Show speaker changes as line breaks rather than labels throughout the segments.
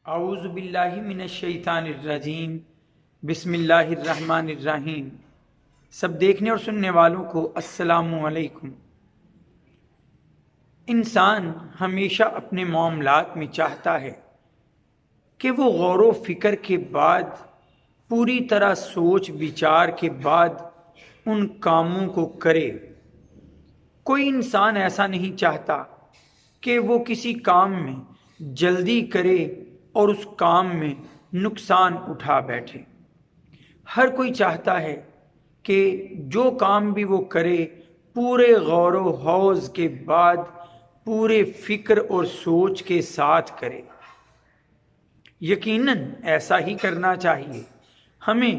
اعوذ باللہ من الشیطان الرجیم، بسم اللہ الرحمن الرحیم۔ سب دیکھنے اور سننے والوں کو السلام علیکم۔ انسان ہمیشہ اپنے معاملات میں چاہتا ہے کہ وہ غور و فکر کے بعد، پوری طرح سوچ بچار کے بعد ان کاموں کو کرے۔ کوئی انسان ایسا نہیں چاہتا کہ وہ کسی کام میں جلدی کرے اور اس کام میں نقصان اٹھا بیٹھے۔ ہر کوئی چاہتا ہے کہ جو کام بھی وہ کرے پورے غور و خوض کے بعد، پورے فکر اور سوچ کے ساتھ کرے۔ یقیناً ایسا ہی کرنا چاہیے، ہمیں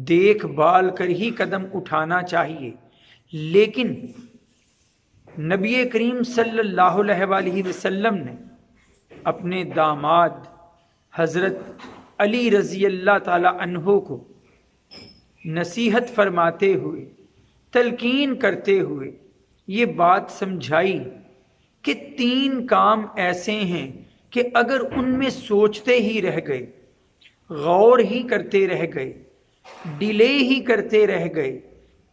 دیکھ بھال کر ہی قدم اٹھانا چاہیے۔ لیکن نبی کریم صلی اللہ علیہ وآلہ وسلم نے اپنے داماد حضرت علی رضی اللہ تعالی عنہ کو نصیحت فرماتے ہوئے، تلقین کرتے ہوئے یہ بات سمجھائی کہ 3 کام ایسے ہیں کہ اگر ان میں سوچتے ہی رہ گئے، غور ہی کرتے رہ گئے، ڈیلے ہی کرتے رہ گئے،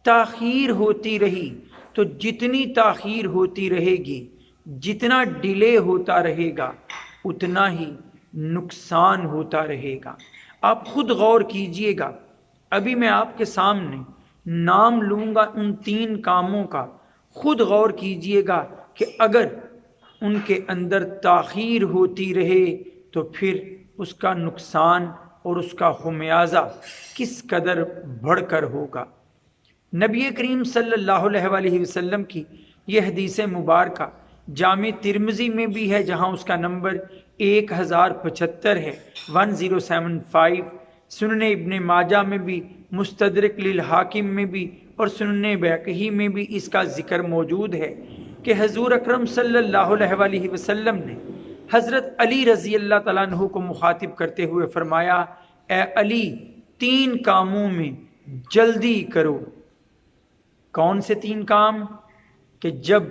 تاخیر ہوتی رہی، تو جتنی تاخیر ہوتی رہے گی، جتنا ڈیلے ہوتا رہے گا، اتنا ہی نقصان ہوتا رہے گا۔ آپ خود غور کیجئے گا، ابھی میں آپ کے سامنے نام لوں گا ان 3 کاموں کا، خود غور کیجئے گا کہ اگر ان کے اندر تاخیر ہوتی رہے تو پھر اس کا نقصان اور اس کا خمیازہ کس قدر بڑھ کر ہوگا۔ نبی کریم صلی اللہ علیہ وآلہ وسلم کی یہ حدیث مبارکہ جامع ترمذی میں بھی ہے، جہاں اس کا نمبر 1075 ہے، 1075۔ سنن ابن ماجہ میں بھی، مستدرک للحاکم میں بھی اور سنن بیہقی میں بھی اس کا ذکر موجود ہے کہ حضور اکرم صلی اللہ علیہ وآلہ وسلم نے حضرت علی رضی اللہ تعالیٰ عنہ کو مخاطب کرتے ہوئے فرمایا، اے علی، 3 کاموں میں جلدی کرو۔ کون سے 3 کام؟ کہ جب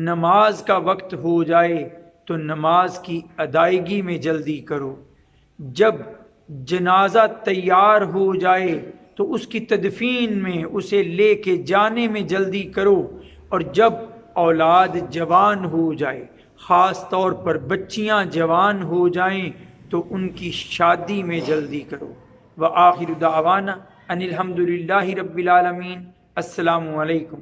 نماز کا وقت ہو جائے تو نماز کی ادائیگی میں جلدی کرو، جب جنازہ تیار ہو جائے تو اس کی تدفین میں، اسے لے کے جانے میں جلدی کرو، اور جب اولاد جوان ہو جائے، خاص طور پر بچیاں جوان ہو جائیں تو ان کی شادی میں جلدی کرو۔ وآخر دعوانا ان الحمد للہ رب العالمین۔ السلام علیکم۔